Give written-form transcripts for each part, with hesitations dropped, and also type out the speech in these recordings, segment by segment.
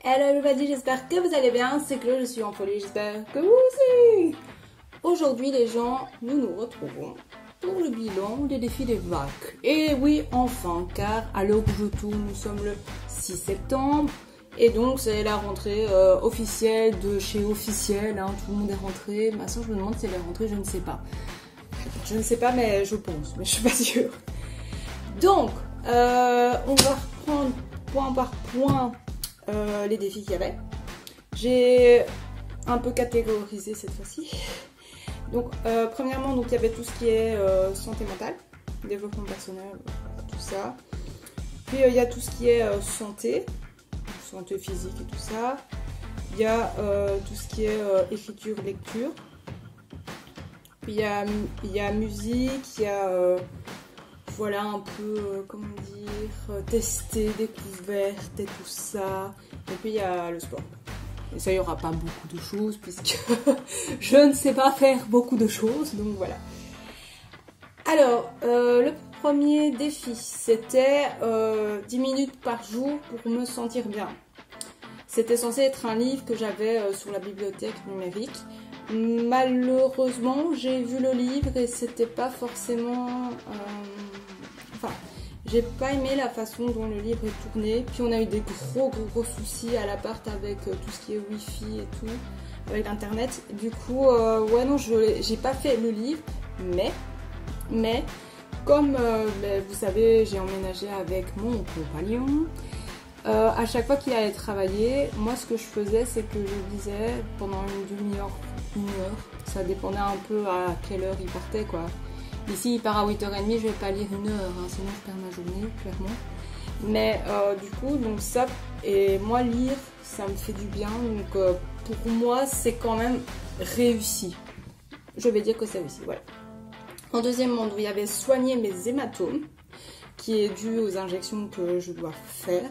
Hello everybody, j'espère que vous allez bien, c'est Chloé, je suis en folie, j'espère que vous aussi. Aujourd'hui les gens, nous nous retrouvons pour le bilan des défis des vagues. Et oui, enfin, car à l'heure où je tourne, nous sommes le 6 septembre. Et donc c'est la rentrée officielle de chez Officiel, hein, tout le monde est rentré. Ma soeur, je me demande si elle est rentrée, je ne sais pas. Je ne sais pas, mais je pense, mais je suis pas sûre. Donc, on va reprendre point par point les défis qu'il y avait. J'ai un peu catégorisé cette fois-ci. Donc, premièrement, donc, il y avait tout ce qui est santé mentale, développement personnel, tout ça. Puis, il y a tout ce qui est santé physique et tout ça. Il y a tout ce qui est écriture, lecture. Puis, il y a musique, il y a... voilà un peu, comment dire, tester, découverte et tout ça. Et puis il y a le sport. Et ça, il n'y aura pas beaucoup de choses puisque je ne sais pas faire beaucoup de choses. Donc voilà. Alors, le premier défi, c'était 10 minutes par jour pour me sentir bien. C'était censé être un livre que j'avais sur la bibliothèque numérique. Malheureusement, j'ai vu le livre et c'était pas forcément... Enfin, j'ai pas aimé la façon dont le livre est tourné. Puis on a eu des gros soucis à l'appart avec tout ce qui est wifi et tout, avec l'internet. Du coup, ouais non, j'ai pas fait le livre, mais comme vous savez, j'ai emménagé avec mon compagnon. À chaque fois qu'il allait travailler, moi ce que je faisais, c'est que je lisais pendant une demi-heure, une heure. Ça dépendait un peu à quelle heure il partait, quoi. Ici, il part à 8h30, je vais pas lire une heure, hein, sinon je perds ma journée, clairement. Mais du coup, donc ça, et moi lire, ça me fait du bien. Donc pour moi, c'est quand même réussi. Je vais dire que c'est réussi, voilà. En deuxième monde, il y avait soigner mes hématomes, qui est dû aux injections que je dois faire.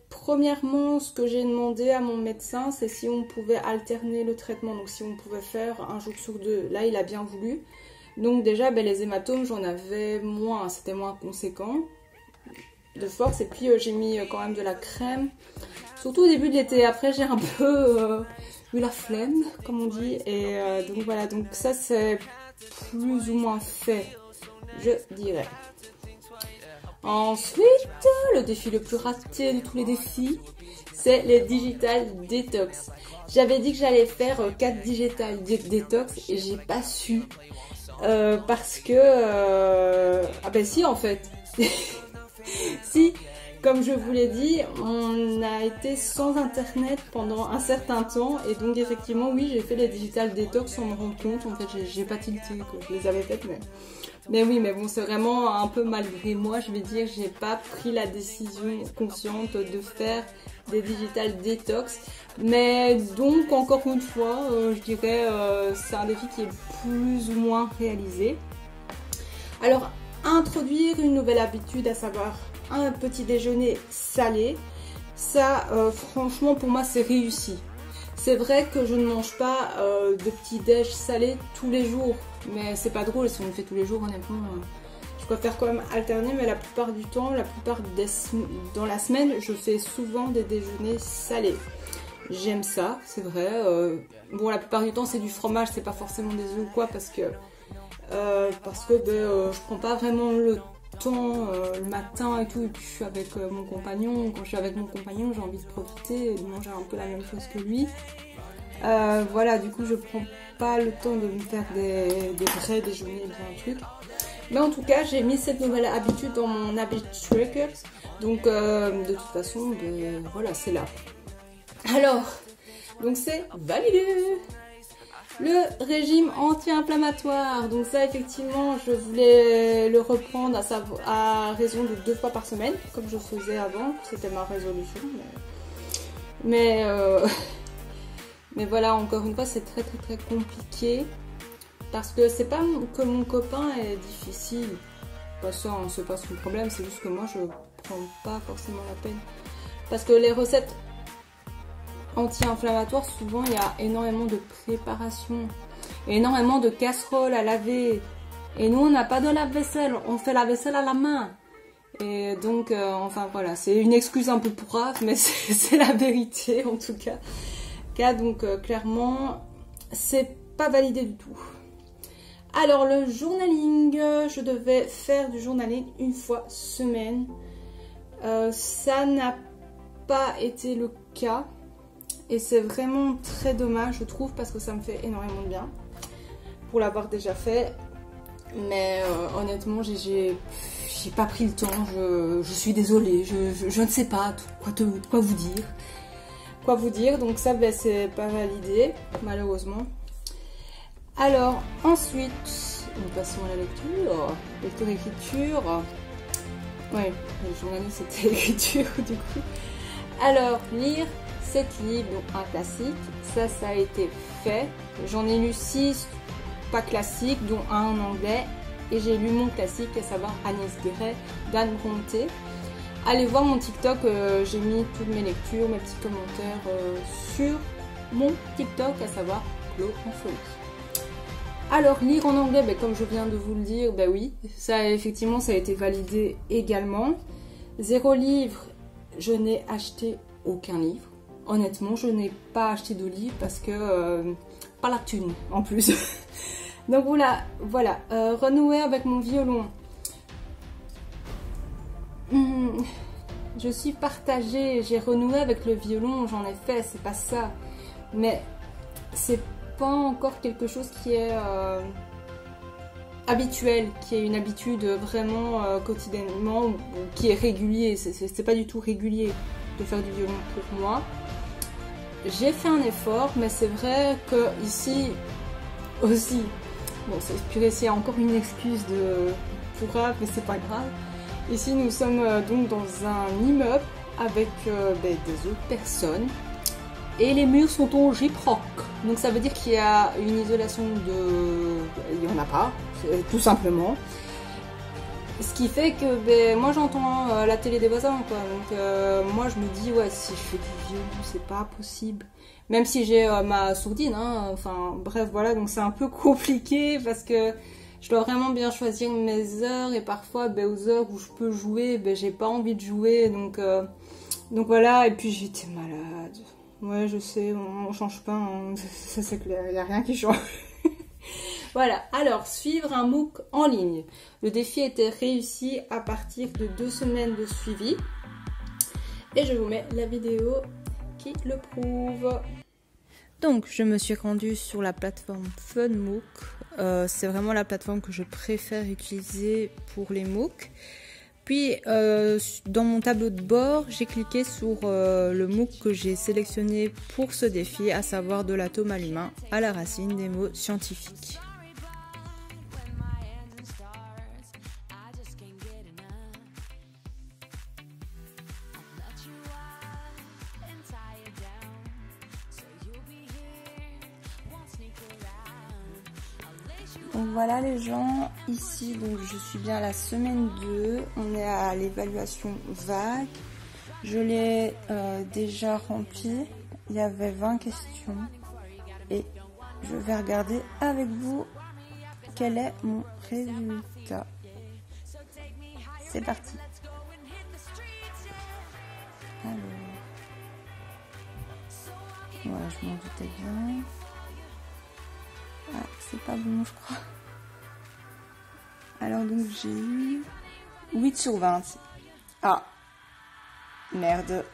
Premièrement, ce que j'ai demandé à mon médecin, c'est si on pouvait alterner le traitement, donc si on pouvait faire un jour sur deux. Là, il a bien voulu. Donc déjà, les hématomes, j'en avais moins, c'était moins conséquent de force. Et puis j'ai mis quand même de la crème, surtout au début de l'été. Après, j'ai un peu eu la flemme, comme on dit. Et donc voilà, donc ça c'est plus ou moins fait, je dirais. Ensuite, le défi le plus raté de tous les défis, c'est les digital detox. J'avais dit que j'allais faire 4 digital detox et j'ai pas su. Parce que... Ah ben si en fait. Si, comme je vous l'ai dit, on a été sans internet pendant un certain temps. Et donc effectivement, oui, j'ai fait les digital detox sans me rendre compte. En fait, j'ai pas tilté, quoi. Je les avais faites, mais oui, mais bon, c'est vraiment un peu malgré moi, je vais dire, j'ai pas pris la décision consciente de faire des digital detox. Mais donc, encore une fois, je dirais, c'est un défi qui est plus ou moins réalisé. Alors, introduire une nouvelle habitude, à savoir un petit déjeuner salé, ça, franchement, pour moi, c'est réussi. C'est vrai que je ne mange pas de petit déj salé tous les jours, mais c'est pas drôle si on le fait tous les jours, honnêtement. Je préfère quand même alterner, mais la plupart du temps, dans la semaine, je fais souvent des déjeuners salés. J'aime ça, c'est vrai. Bon, la plupart du temps, c'est du fromage, c'est pas forcément des œufs ou quoi, parce que je prends pas vraiment le temps le matin et tout, et puis je suis avec mon compagnon. Quand je suis avec mon compagnon, j'ai envie de profiter et de manger un peu la même chose que lui. Voilà, du coup je prends pas le temps de me faire des vrais déjeuners, bien truc. Mais en tout cas, j'ai mis cette nouvelle habitude dans mon habit tracker. Donc de toute façon, voilà, c'est là. Alors, donc c'est validé. Le régime anti-inflammatoire, donc ça effectivement je voulais le reprendre à raison de 2 fois par semaine, comme je faisais avant, c'était ma résolution. Mais voilà, encore une fois c'est très compliqué, parce que c'est pas que mon copain est difficile, pas ça, hein, c'est pas son problème, c'est juste que moi je prends pas forcément la peine, parce que les recettes anti-inflammatoire, souvent il y a énormément de préparation, énormément de casseroles à laver, et nous on n'a pas de lave-vaisselle, on fait la vaisselle à la main, Et donc, enfin voilà, c'est une excuse un peu pourrave, mais c'est la vérité en tout cas. Donc clairement, c'est pas validé du tout. Alors le journaling, je devais faire du journaling une fois semaine. Ça n'a pas été le cas. Et c'est vraiment très dommage, je trouve, parce que ça me fait énormément de bien pour l'avoir déjà fait. Mais honnêtement, j'ai pas pris le temps. Je suis désolée. Je ne sais pas quoi vous dire. Quoi vous dire. Donc ça, ben, c'est pas validé, malheureusement. Alors, ensuite, nous passons à la lecture. Lecture-écriture. Ouais, le journaliste, c'était l'écriture, du coup. Alors, lire 7 livres, donc un classique, ça a été fait. J'en ai lu 6 pas classiques, dont un en anglais, et j'ai lu mon classique, à savoir Agnès Guéret d'Anne Brontë. Allez voir mon TikTok, j'ai mis toutes mes lectures, mes petits commentaires sur mon TikTok, à savoir Chloé en folie. Alors, lire en anglais, ben, comme je viens de vous le dire, ben oui, ça effectivement ça a été validé également. 0 livre, je n'ai acheté aucun livre. Honnêtement, je n'ai pas acheté de livre parce que pas la thune en plus. Donc voilà. Renouer avec mon violon. Je suis partagée. J'ai renoué avec le violon, j'en ai fait, c'est pas ça. Mais c'est pas encore quelque chose qui est habituel, qui est une habitude vraiment quotidiennement, ou qui est régulier. C'est pas du tout régulier de faire du violon pour moi. J'ai fait un effort, mais c'est vrai que ici aussi, bon, c'est encore une excuse de pourrave, mais c'est pas grave. Ici, nous sommes donc dans un immeuble avec des autres personnes et les murs sont en gyproc. Donc ça veut dire qu'il y a une isolation de... Il n'y en a pas, tout simplement. Ce qui fait que moi j'entends la télé des voisins, quoi. Donc moi je me dis, ouais, si je fais du violon, c'est pas possible. Même si j'ai ma sourdine, hein, enfin bref, voilà, donc c'est un peu compliqué parce que je dois vraiment bien choisir mes heures et parfois aux heures où je peux jouer, j'ai pas envie de jouer, donc voilà, et puis j'étais malade. Ouais, je sais, on change pas, hein, ça c'est clair, il n'y a rien qui change. Voilà, alors suivre un MOOC en ligne. Le défi était réussi à partir de 2 semaines de suivi. Et je vous mets la vidéo qui le prouve. Donc je me suis rendue sur la plateforme FunMOOC. C'est vraiment la plateforme que je préfère utiliser pour les MOOC. Puis dans mon tableau de bord, j'ai cliqué sur le MOOC que j'ai sélectionné pour ce défi, à savoir de l'atome à l'humain à la racine des mots scientifiques. Donc voilà les gens, ici donc je suis bien à la semaine 2, on est à l'évaluation vague, je l'ai déjà rempli, il y avait 20 questions et je vais regarder avec vous quel est mon résultat. C'est parti. Alors, ouais, je m'en doutais bien. Ah, c'est pas bon, je crois. Alors, donc, j'ai eu 8 sur 20. Ah, merde.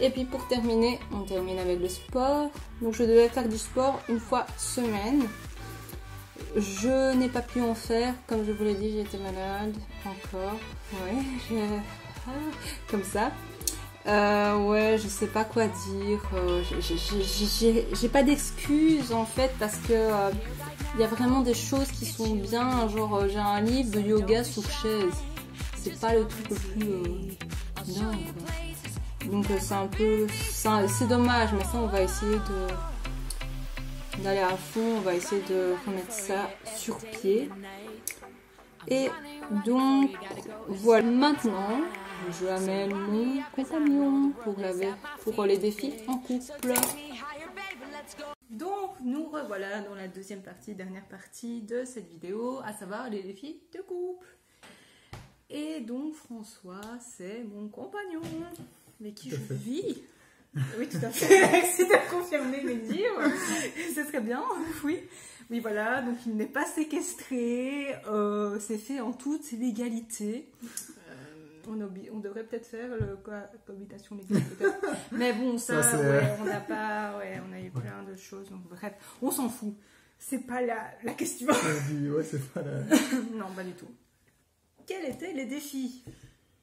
Et puis, pour terminer, on termine avec le sport. Donc, je devais faire du sport une fois semaine. Je n'ai pas pu en faire, comme je vous l'ai dit, j'étais malade encore, ouais, comme ça. Ouais, je sais pas quoi dire, j'ai pas d'excuses en fait, parce que il y a vraiment des choses qui sont bien, genre j'ai un livre de yoga sur chaise, c'est pas le truc le plus bien, quoi. Donc c'est un peu, c'est dommage, mais ça on va essayer d'aller à fond, on va essayer de remettre ça sur pied. Et donc voilà, maintenant je amène mon compagnon pour les défis en couple. Donc nous revoilà dans la deuxième partie, dernière partie de cette vidéo, à savoir les défis de couple. Et donc François, c'est mon compagnon, avec qui je vis. Oui, tout à fait. Merci de confirmer mes dires. C'est très bien, oui. Oui, voilà, donc il n'est pas séquestré, c'est fait en toute légalité. On devrait peut-être faire le cohabitation légale, peut-être. Mais bon, ça ouais, on a eu plein de choses, donc bref, on s'en fout. C'est pas la question. Ouais, c'est pas la... Non, pas du tout. Quels étaient les défis?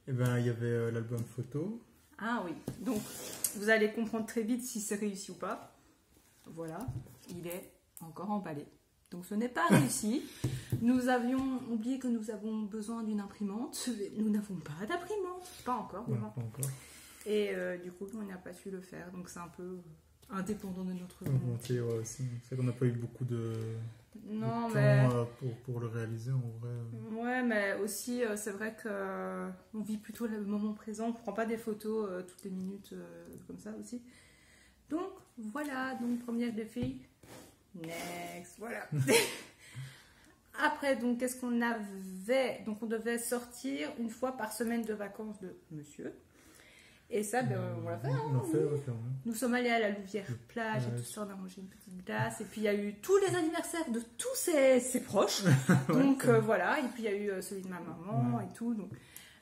Eh ben, il y avait l'album photo. Ah oui, donc vous allez comprendre très vite si c'est réussi ou pas. Voilà, il est encore emballé. Donc ce n'est pas réussi. Nous avions oublié que nous avons besoin d'une imprimante. Nous n'avons pas d'imprimante. Pas encore. Ouais, pas encore. Et du coup, on n'a pas su le faire. Donc c'est un peu indépendant de notre volonté. Ouais, aussi. C'est qu'on n'a pas eu beaucoup de temps mais... pour le réaliser en vrai. Ouais, mais aussi c'est vrai qu'on vit plutôt le moment présent. On ne prend pas des photos toutes les minutes comme ça aussi. Donc voilà, donc premier défi. Next, voilà. Après, donc, qu'est-ce qu'on avait? Donc, on devait sortir une fois par semaine de vacances de monsieur. Et ça, ben, on l'a fait. Hein, on l'a fait, ouais, clairement. Nous sommes allés à la Louvière plage et tout ça, on a mangé une petite glace. Et puis, il y a eu tous les anniversaires de tous ses proches. Donc, voilà. Et puis, il y a eu celui de ma maman et tout.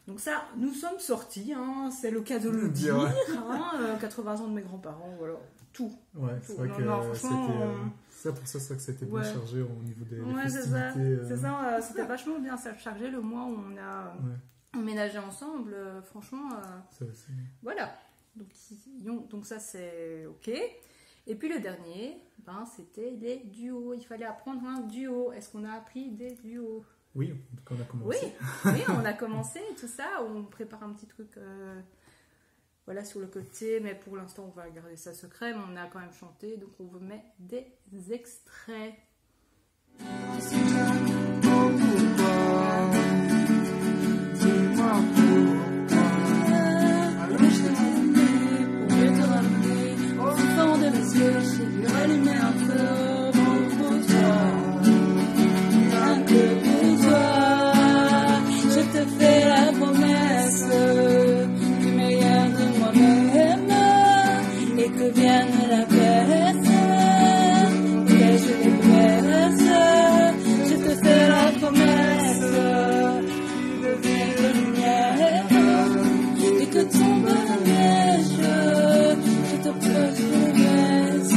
Donc ça, nous sommes sortis. Hein, c'est le cas de le dire. Hein, 80 ans de mes grands-parents, voilà. Tout. Ouais, c'est vrai que c'était pour ça que c'était bien chargé au niveau des festivités. C'est ça, c'était vachement bien chargé le mois où on a emménagé ensemble, franchement. Voilà, donc ça c'est ok. Et puis le dernier, ben, c'était les duos. Il fallait apprendre un duo. Est-ce qu'on a appris des duos? Oui, on a commencé. Oui, on a commencé tout ça. On prépare un petit truc. Voilà, sur le côté, mais pour l'instant on va garder ça secret, mais on a quand même chanté, donc on vous met des extraits. J'ai allumé un feu, au fond de mes yeux, j'ai allumé un feu. Et la promesse du meilleur de moi-même, et que vienne la baisse, je te fais la promesse d'une vie de lumière, et que tombe la neige, je te protège les blesses.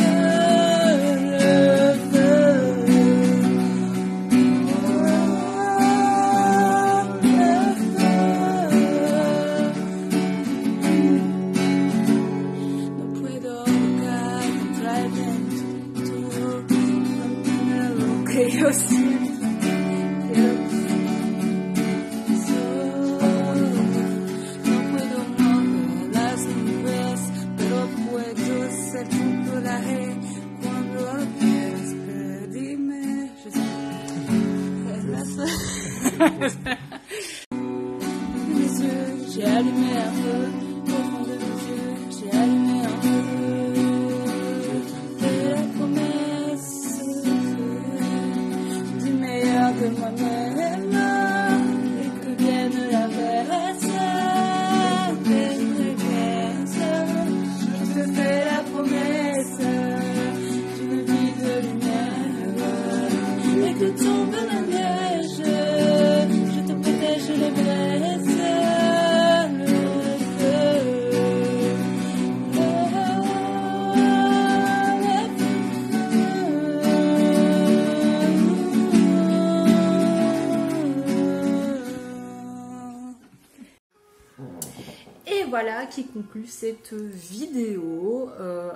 Voilà qui conclut cette vidéo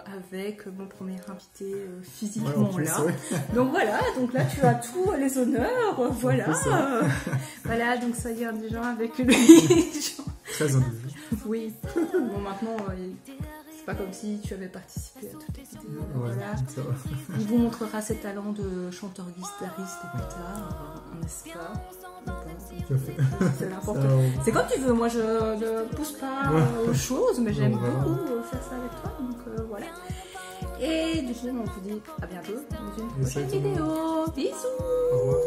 avec mon premier invité physiquement là. Donc voilà, donc là tu as tous les honneurs, voilà. Voilà, donc soyez indulgents avec lui. Très indulgent. Oui. Bon maintenant, c'est pas comme si tu avais participé à toutes les vidéos. Ouais, voilà. Il vous montrera ses talents de chanteur guitariste plus tard, n'est-ce pas? C'est l'important. C'est comme tu veux, moi je ne pousse pas aux choses, mais j'aime beaucoup faire ça avec toi, donc voilà. Et du coup, on vous dit à bientôt dans une prochaine vidéo. Bisous. Au revoir.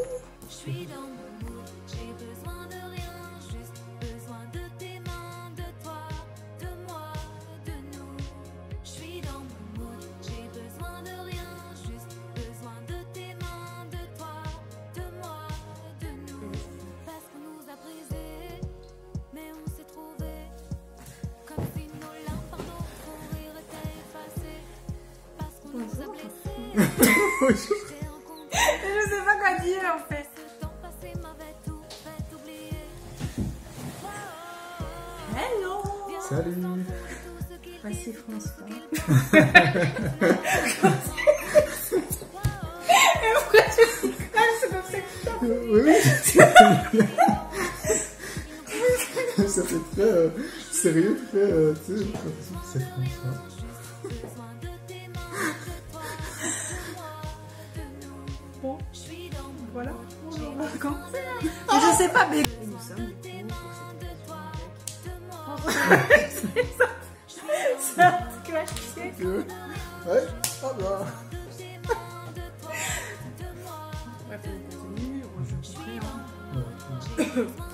Je sais pas quoi dire en fait. Hello. Salut. Voici François. Et pourquoi tu rigoles? C'est comme ça que tu t'appelles. Oui. Ça fait très sérieux, très... tu sais, c'est François. Bon, voilà, on va commencer. Je sais pas, mais nous sommes du coup pour cette émission avec ça classique. Ouais, ah bah. Bref, on continue, je comprends.